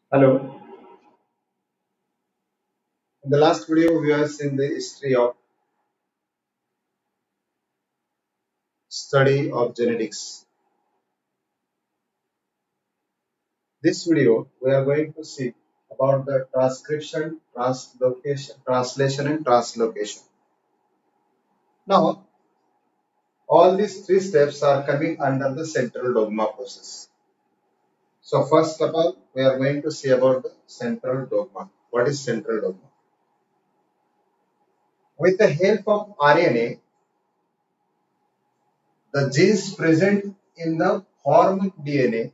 Hello. In the last video, we have seen the history of study of genetics. This video, we are going to see about the transcription, translocation, translation, and translocation. Now, all these three steps are coming under the central dogma process. So, first of all, we are going to see about the central dogma. What is central dogma? With the help of RNA, the genes present in the form of DNA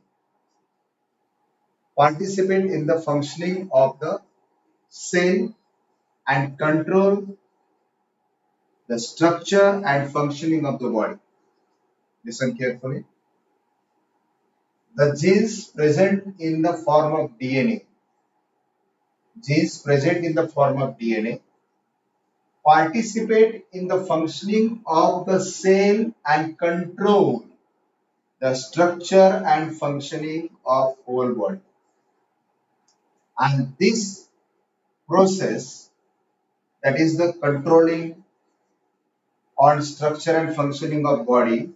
participate in the functioning of the cell and control the structure and functioning of the body. Listen carefully. The genes present in the form of DNA, genes present in the form of DNA participate in the functioning of the cell and control the structure and functioning of whole body. And this process, that is the controlling on structure and functioning of body,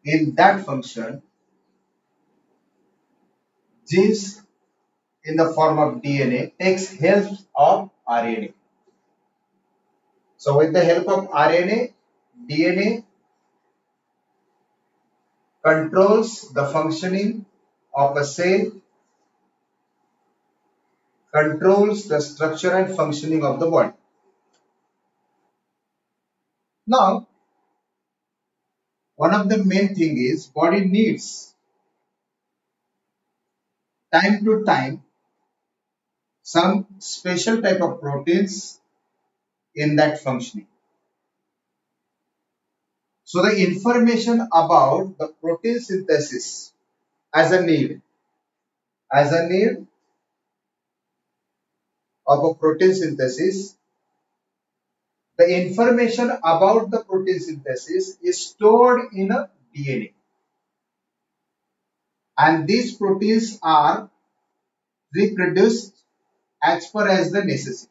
in that function, genes in the form of DNA takes help of RNA. So with the help of RNA, DNA controls the functioning of a cell, controls the structure and functioning of the body. Now, one of the main thing is body needs time to time some special type of proteins in that functioning. So the information about the protein synthesis as a need, as a need of a protein synthesis, the information about the protein synthesis is stored in a DNA, and these proteins are reproduced as per as the necessity.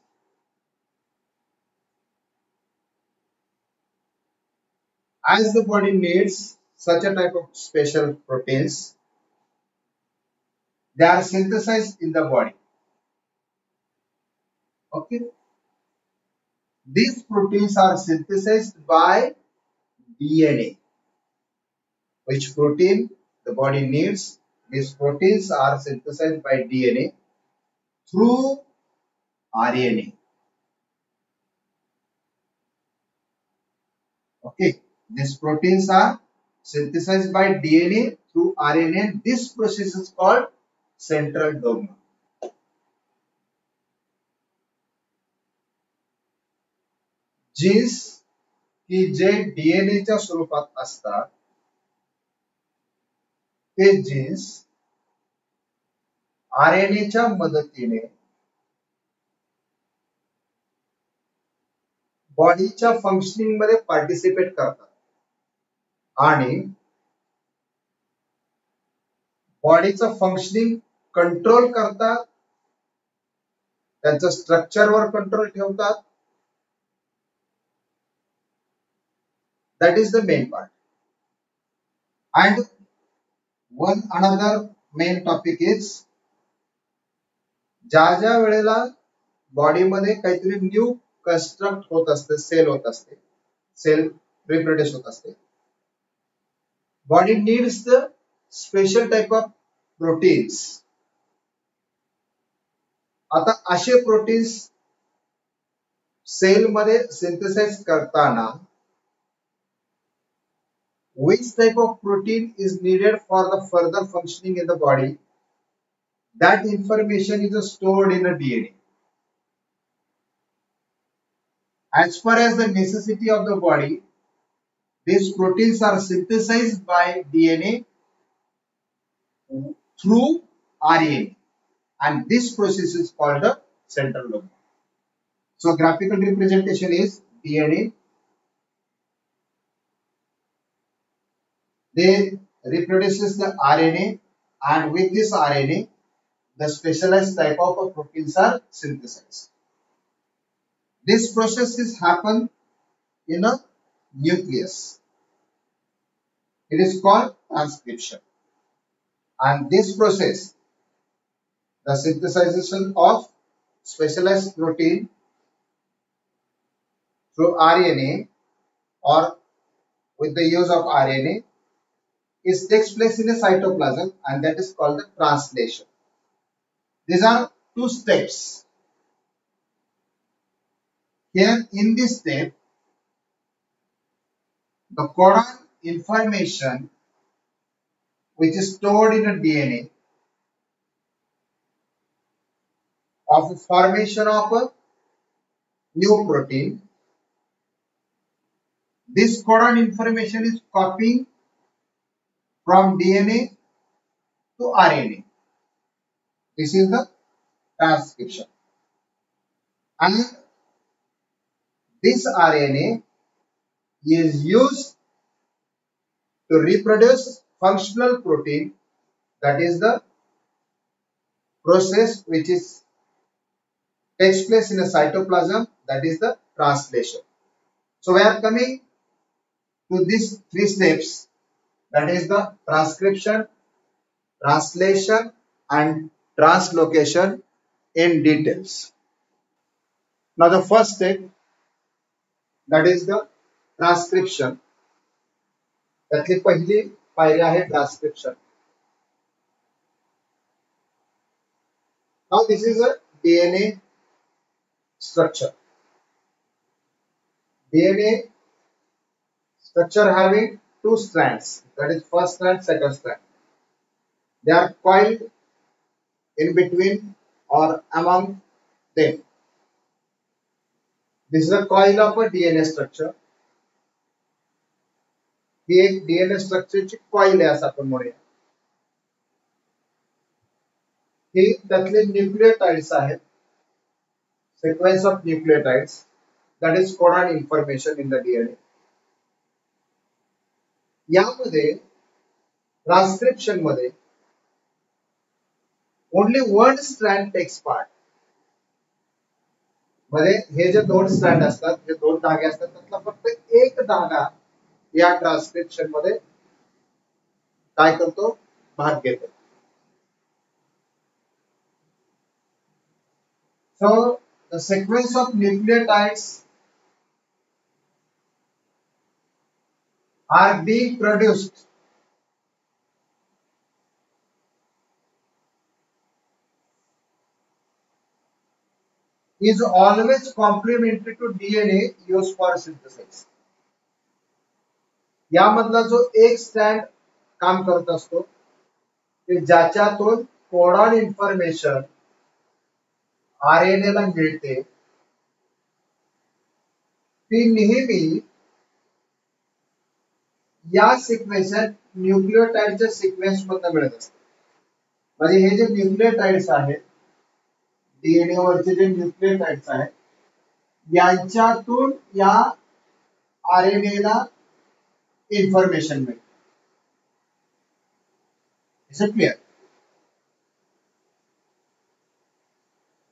As the body needs such a type of special proteins, they are synthesized in the body. Okay, these proteins are synthesized by DNA. Which protein the body needs? These proteins are synthesized by DNA through RNA. Okay, these proteins are synthesized by DNA through RNA. This process is called central dogma. Genes की जे डीएनएच्या स्वरूपात असतात ते jeans आरएनएच्या मदतीने बॉडीच्या functioning मध्ये participate करतात आणि बॉडीचं functioning control करतात, त्यांच्या स्ट्रक्चरवर कंट्रोल ठेवतात. That is the main part. And one another main topic is ज्या ज्या वेळेला बॉडीमध्ये काहीतरी न्यू कन्स्ट्रक्ट होत असते, सेल होत असते, सेल रिप्रोड्यूस होत असते, body needs the special type of proteins. आता असे प्रोटीन्स सेल मध्ये सिंथेसाइज करताना which type of protein is needed for the further functioning in the body, that information is stored in a DNA. As far as the necessity of the body, these proteins are synthesized by DNA through RNA, and this process is called the central dogma. So graphical representation is DNA. They reproduces the RNA, and with this RNA, the specialized type of proteins are synthesized. This process is happen in a nucleus. It is called transcription. And this process, the synthesization of specialized protein through RNA or with the use of RNA is takes place in a cytoplasm, and that is called the translation. These are two steps. Here in this step, the codon information which is stored in a DNA of the formation of a new protein, this codon information is copying from DNA to RNA. This is the transcription. And this RNA is used to reproduce functional protein, that is the process which is takes place in a cytoplasm, that is the translation. So we are coming to these three steps, that is the transcription, translation and translocation in details. Now the first step, that is the transcription. त्यातली पहिली पायरी आहे transcription. Now this is a DNA structure. DNA structure having two strands, that is first strand, second strand. They are coiled in between or among them. This is a coil of a DNA structure. ही एक DNA structure ची coil आहे असं आपण म्हणूया. ही त्यातले nucleotides आहेत. Sequence of nucleotides, that is codon information in the DNA. यामध्ये transcription मध्ये only one strand takes part. मध्ये हे जे दोन स्ट्रँड असतात, जे दोन धागे असतात, त्यातला फक्त एक धागा या ट्रान्सक्रिप्शन मध्ये काय करतो, भाग घेतो. So the sequence of nucleotides are being produced is always complementary to DNA used for synthesis. यामधला जो एक स्ट्रँड काम करत असतो, ते ज्याच्यातून कोडॉन इन्फॉर्मेशन RNA ला मिळते, ती नेहमी या सिक्वेन्स न्यूक्लियोटाइडच्या सिक्वेन्स मधून मिळत असते. म्हणजे हे जे न्यूक्लियोटाइड्स आहेत, DNA वरचे जे न्यूक्लियोटाइड्स आहेत, यांच्यातून या RNA ला इन्फॉर्मेशन मिळते. Is it clear?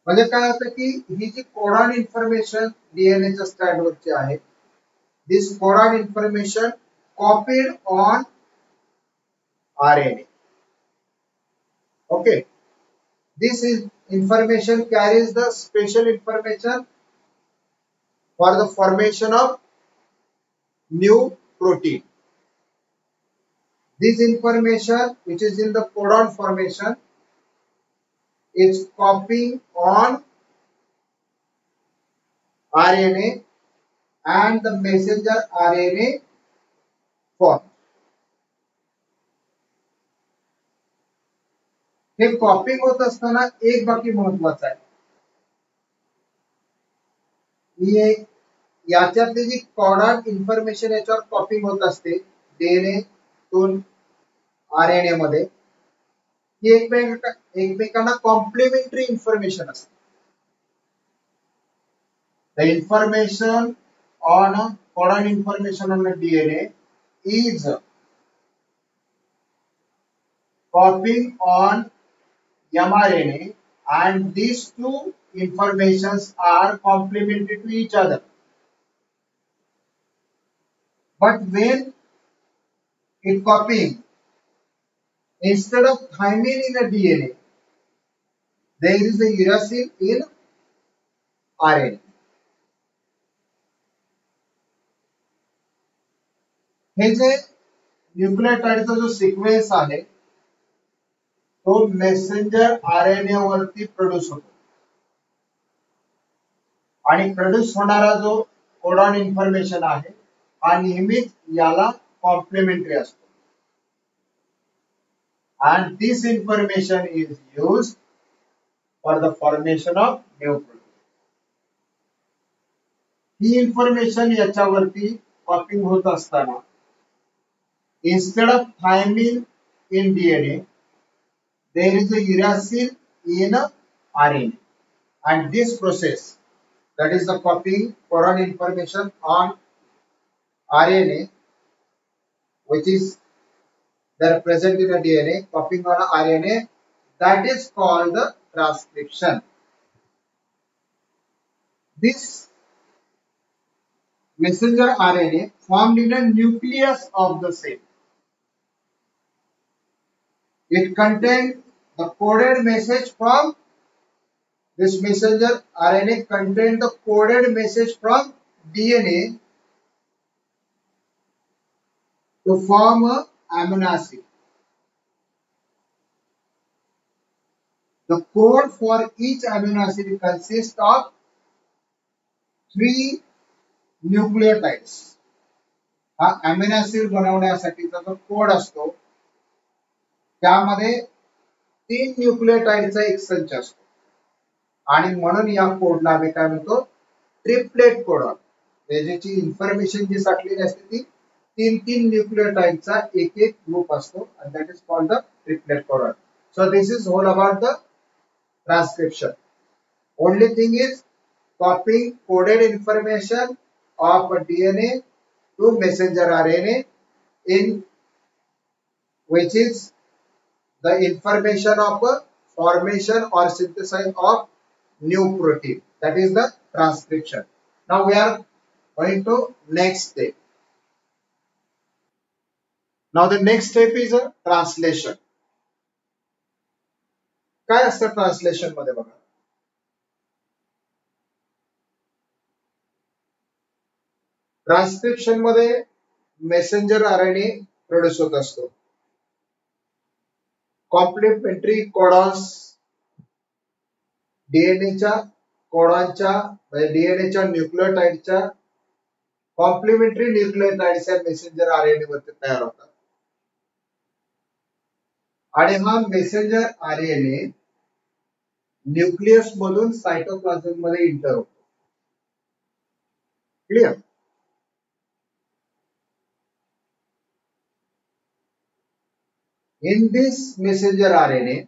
म्हणजे काय होतं की ही जी कोडॉन इन्फॉर्मेशन डीएनएच्या स्ट्रँड वरची आहे, this codon information copied on RNA. Okay, this is information carries the special information for the formation of new protein. This information which is in the codon formation is copying on RNA and the messenger RNA form. हे copying होत असताना एक बाकी महत्वाचा आहे, ही याच्यातली जी codon information याच्यावर कॉपिंग होत असते डीएनए तून आरएनए मध्ये, ही एकमेकांना कॉम्प्लिमेंटरी इन्फॉर्मेशन असते. The information on codon information on DNA is copying on mRNA, and these two informations are complementary to each other. But when it copying, instead of thymine in a DNA, there is a uracil in RNA. हे जे न्यूक्लियोटाइडचा जो sequence आहे तो messenger RNA वरती produce होतो आणि produce होणारा जो codon information आहे हा नेहमीच याला कॉम्प्लिमेंटरी असतो. And this information is used for the formation of new protein. He information याच्यावरती कॉपिंग होत असताना instead of thymine in DNA, there is a uracil in RNA, and this process, that is the copying codon information on RNA, which is there present in a DNA, copying on RNA, that is called the transcription. This messenger RNA formed in a nucleus of the cell. It contains the coded message from this messenger RNA contains the coded message from DNA to form a amino acid. The code for each amino acid consists of 3 nucleotides. हा amino acid बनवण्यासाठीचा जो code असतो त्यामध्ये 3 न्यूक्लियोटाइडचा एक संच असतो आणि म्हणून या कोडला आम्ही काय म्हणतो ट्रिपलेट कोडॉन. त्याची इन्फॉर्मेशन जी साठलेली असते ती 3 न्यूक्लियोटाइडचा एक ग्रुप असतो and that is called the triplet codon. So this is all about the transcription. Only thing is copying coded information of DNA to messenger RNA in which is the information of formation or synthesis of new protein. That is the transcription. Now we are going to next step. Now the next step is a translation. काय असतं translation मध्ये बघा. Transcription मध्ये messenger RNA produce होत असतो. Complementary codons डीएनएच्या कोडॉनच्या डीएनएच्या न्यूक्लियोटाइडच्या complementary nucleotides या messenger RNA वरती तयार होतात आणि हा मेसेंजर आरएनए न्यूक्लियस मधून सायटोप्लाझम मध्ये इंटर होतो. Clear. In this messenger RNA,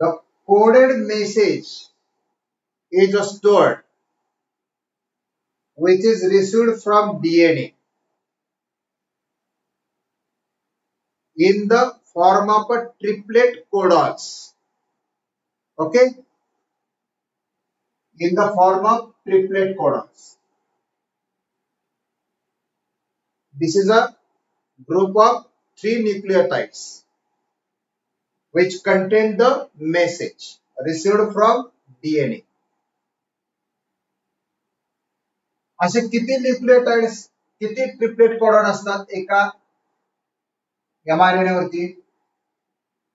the coded message is stored, which is received from DNA in the form of a triplet codons. Okay? In the form of triplet codons. This is a group of 3 nucleotides which contain the message received from DNA. असे किती nucleotides किती triplet codon असतात एका mRNA वरती.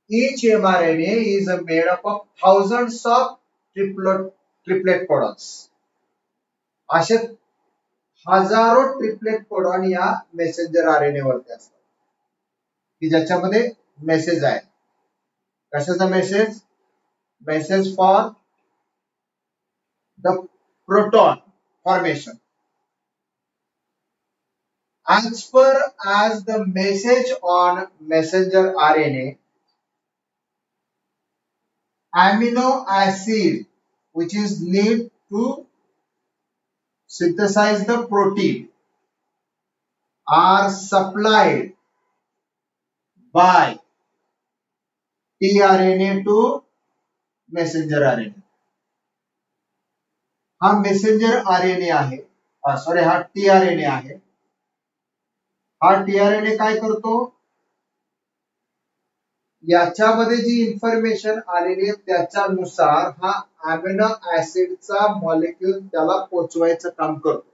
Each mRNA is made up of thousands of triplet codons. असे हजारो triplet codon या messenger RNA वरती असतात की ज्याच्यामध्ये मेसेज आहे. कशाचा message. Message for the proton formation. As per as the message on messenger RNA, amino acid which is need to synthesize the protein are supplied by tRNA to messenger RNA. हा messenger RNA आहे, sorry हा tRNA आहे. हा tRNA काय करतो, याच्यामध्ये जी information आलेली आहे त्याच्यानुसार हा अमिनो ऍसिडचा मॉलिक्यूल त्याला पोचवायचं काम करतो.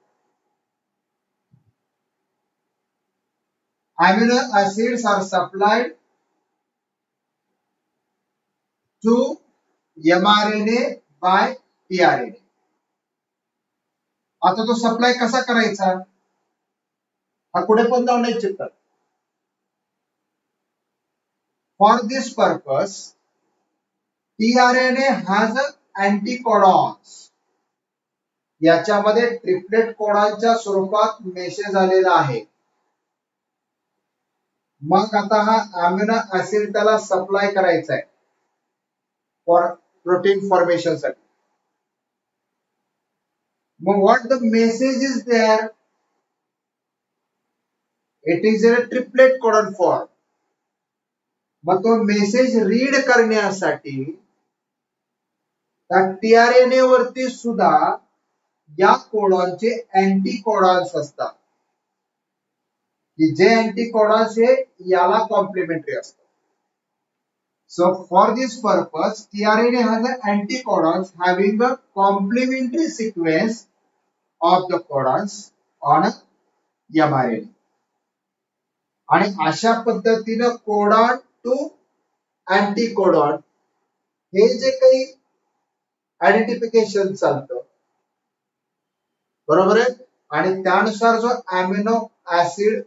Amino acids are supplied to mRNA by tRNA. आता तो सप्लाय कसा करायचा, हा कुठे पण जाऊन नाही चिपकत. For this purpose tRNA has anticodons. याच्यामध्ये ट्रिपलेट कोडॉनच्या स्वरूपात मेसेज आलेला आहे. मग आता हा अमिनो ऍसिड त्याला सप्लाय करायचा आहे फॉर प्रोटीन फॉर्मेशन साठी. मग what the message is there, it is a triplet codon form. मग तो मेसेज रीड करण्यासाठी त्या tRNA वरती सुद्धा या कोडॉनचे अँटी कोडॉन्स असतात, की जे अँटी कोडॉन्स हे याला कॉम्प्लिमेंटरी असतात. So for this purpose, tRNA has an anticodons having a complementary sequence of the codons on a mRNA. आणि अशा पद्धतीनं कोडॉन टू अँटीकोडॉन हे जे काही आयडेंटिफिकेशन चालतं, बरोबर आहे, आणि त्यानुसार जो अमिनो ऍसिड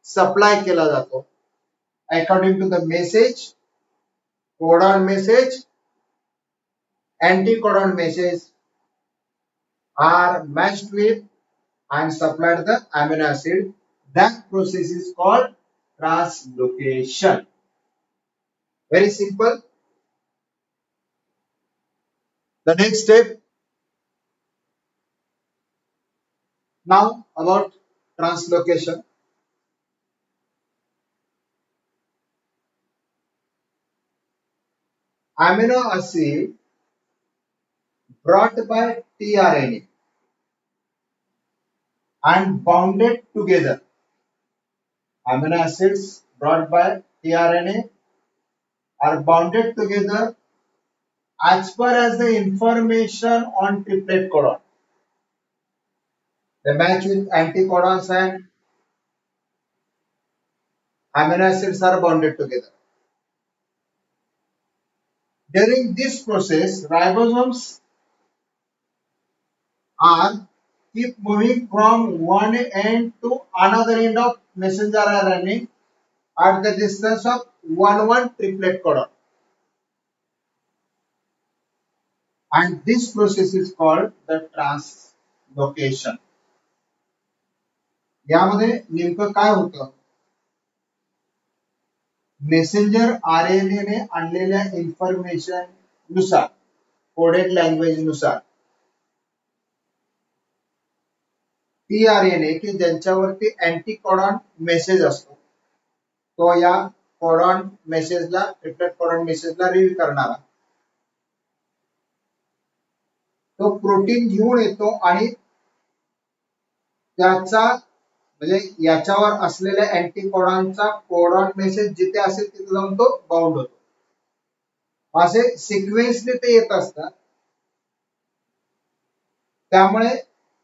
सप्लाय केला जातो according to the message, codon message, anticodon message are matched with and supplied the amino acid. That process is called translocation. Very simple. The next step now about translocation. Amino acid brought by tRNA and bounded together. Amino acids brought by tRNA are bounded together as per as the information on triplet codon. They match with anticodons and amino acids are bonded together. During this process, ribosomes are keep moving from one end to another end of messenger RNA at the distance of 1 triplet codon. And this process is called the translocation. यामध्ये नेमकं काय होतं, messenger RNA ने आणलेल्या information नुसार, coded language नुसार tRNA की ज्यांच्यावरती अँटीकोडॉन message असतो, तो या कोडॉन मेसेजला, ट्रिपलेट कोडॉन मेसेजला रीड करणारा तो प्रोटीन घेऊन येतो आणि त्याचा म्हणजे याच्यावर असलेल्या अँटीकोडॉनचा कोडॉन मेसेज जिथे असेल तिथे जाऊन तो बाउंड होतो. असे सिक्वेन्सने ते येत असतात. त्यामुळे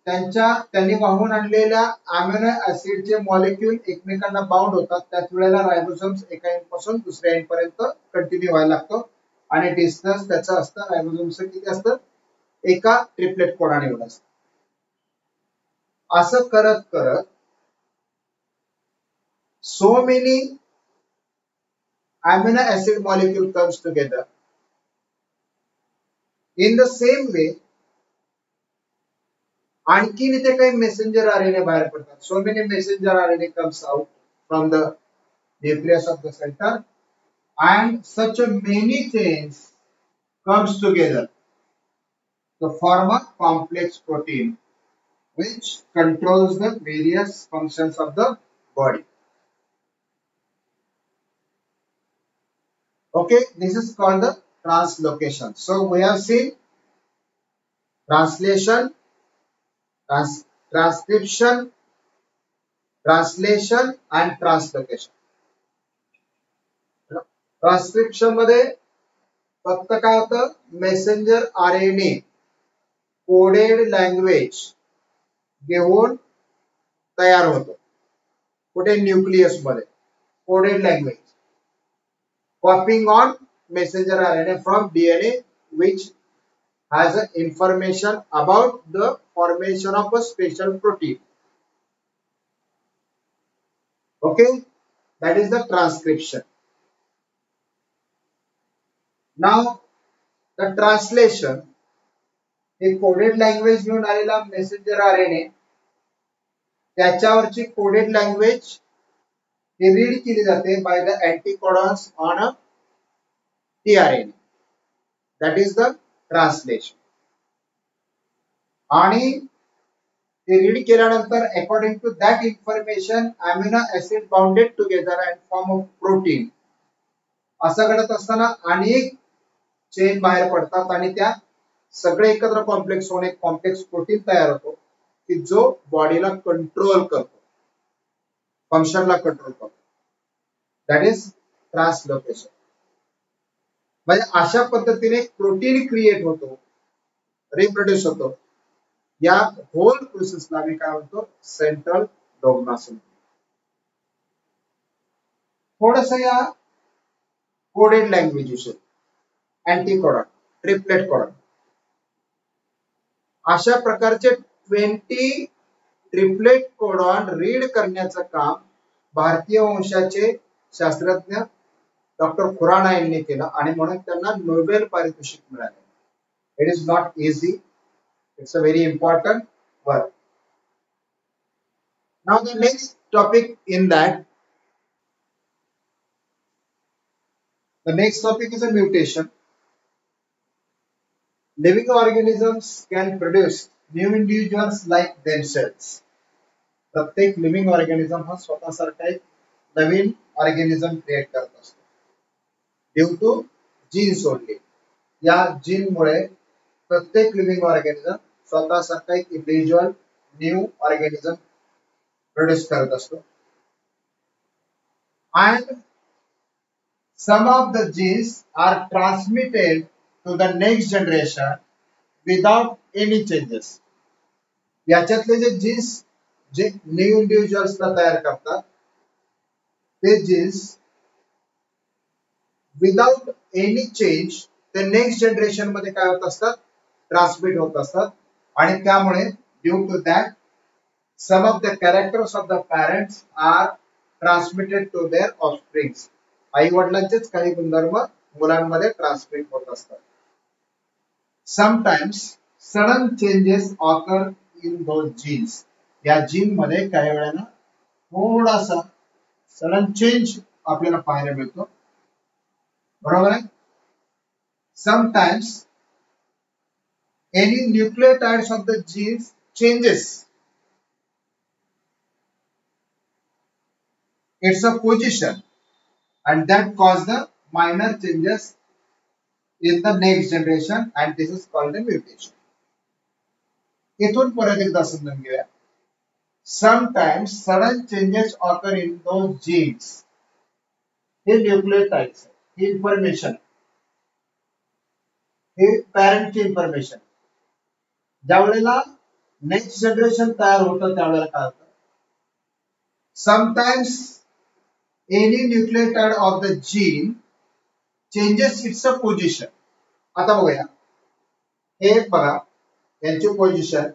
त्यांनी वाहून आणलेल्या अमिनो ऍसिडचे मॉलिक्यूल एकमेकांना बाउंड होतात. त्याच वेळेला रायबोसोम्स एका एंड पासून दुसऱ्या एंड पर्यंत कंटिन्यू व्हायला लागतो आणि डिस्टन्स त्याचं असतं रायबोसोमचं किती असतं, एका ट्रिपलेट कोडॉन एवढं असतं. असं करत करत so many amino acid molecule comes together. In the same way, आणखीन इथे काही मेसेंजर आरएनए बाहेर पडतात. So many messenger RNA comes out from the nucleus of the center and such many chains comes together to form a complex protein which controls the various functions of the body. Okay, this is called the translocation. So we have seen translation, transcription, translation and translocation. Transcription मध्ये फक्त काय होतं, messenger RNA coded language घेऊन तयार होतो. कुठे? Nucleus मध्ये coded language कॉपिंग on messenger RNA from DNA, which has a information about the formation of a special protein. Okay, that is the transcription. Now the translation, हे coded language घेऊन आलेला messenger RNA त्याच्यावरची coded language हे read केली जाते by the anticodons on a tRNA. That is the translation. आणि ते read केल्यानंतर according to that information amino acid bounded together and form of protein. असं घडत असताना अनेक चेन बाहेर पडतात आणि त्या सगळे एकत्र कॉम्प्लेक्स होऊन एक कॉम्प्लेक्स प्रोटीन तयार होतो की जो बॉडीला कंट्रोल करतो, फंक्शनला कंट्रोल करतो. That is translocation. म्हणजे अशा पद्धतीने प्रोटीन क्रिएट होतो, रिप्रोड्यूस होतो. या होल प्रोसेसला आम्ही काय म्हणतो? Central dogma. थोडस या कोडेड लँग्वेज विषयी, अँटीकोडॉन, ट्रिपलेट कोडॉन, अशा प्रकारचे 20 ट्रिपलेट कोडॉन रीड करण्याचं काम भारतीय वंशाचे शास्त्रज्ञ डॉक्टर खुराना यांनी केलं आणि म्हणून त्यांना नोबेल पारितोषिक मिळाले. It is not easy, it's a very important work. Now the next topic in that, the next topic is a mutation. Living organisms can produce new individuals like themselves. प्रत्येक living organism हा स्वतःसारखा एक नवीन organism create करत असतो due to jeans only. या gene मुळे प्रत्येक living organism स्वतःसारखा एक individual new organism produce करत असतो. And some of the genes are transmitted to the next generation without any changes. याच्यातले जे जीन्स जे न्यू इंडिव्हिज्युअल्सला तयार करतात ते जीन्स विदाउट एनी चेंज ते नेक्स्ट जनरेशन मध्ये काय होत असतात? ट्रान्समिट होत असतात. आणि त्यामुळे due to that some of the characters of the parents are transmitted to their offsprings. आई वडिलांचेच काही गुणधर्म मुलांमध्ये ट्रान्समिट होत असतात. Sometimes sudden changes occur in those genes. या जीन मध्ये काही वेळेला थोडासा सडन चेंज आपल्याला पाहायला मिळतो. बरोबर आहे? Sometimes any nucleotides of the genes changes its a position and that cause the minor changes in the next generation and this is called a mutation. इथून परत एकदा समजून घेऊया. Sometimes sudden changes occur in those genes. हे nucleotides, ही information, हे पॅरेंटची information ज्या वेळेला नेक्स्ट जनरेशन तयार होतं त्यावेळेला काय होतं? Sometimes any nucleotide of the gene changes its position. आता बघूया, हे बघा यांची पोझिशन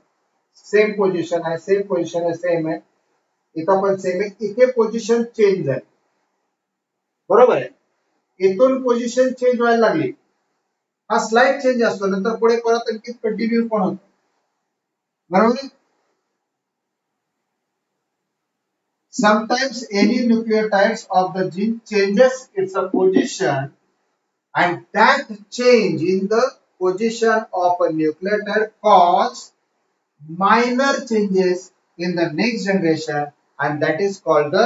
सेम पोझिशन आहे, सेम पोझिशन आहे, सेम आहे, इथं पण सेम आहे. इथे पोझिशन चेंज आहे, बरोबर आहे. इथून पोझिशन चेंज व्हायला लागली, हा स्लाइड चेंज असतो, नंतर पुढे परत आणखी कंटिन्यू पण होतो, बरोबर. Sometimes any nucleotides of the gene changes its position and that change in the position of a nucleotide cause minor changes in the next generation and that is called the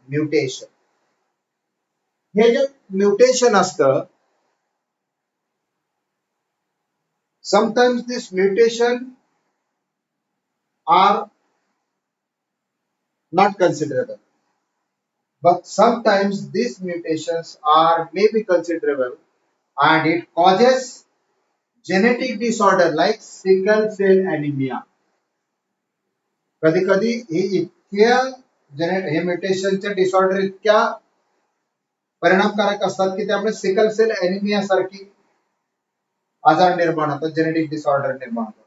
mutation. हे जे mutation असतं, sometimes this mutation are not considerable, but sometimes these mutations are maybe considerable, and it causes genetic disorder like sickle cell anemia. कधी कधी हे इतक्या हे म्युटेशनचे disorder इतक्या परिणामकारक असतात की त्यामुळे सिकल सेल एनिमिया सारखी आजार निर्माण होतात, जेनेटिक डिसऑर्डर निर्माण होतात.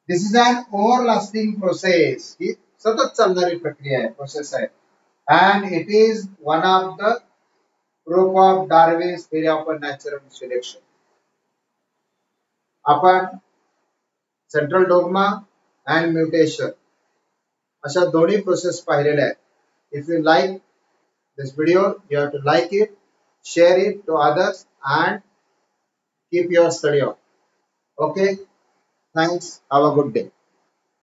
दिस इज अन ओव्हरलास्टिंग प्रोसेस, ही सतत चालणारी प्रक्रिया आहे, प्रोसेस आहे. And it is one of the proof of Darwin's theory of natural selection. आपण सेंट्रल डोग्मा अँड म्युटेशन अशा दोन्ही प्रोसेस पाहिलेल्या आहेत. If you like this video, you have to like it, share it to others, and keep your study on. Okay, thanks, have a good day.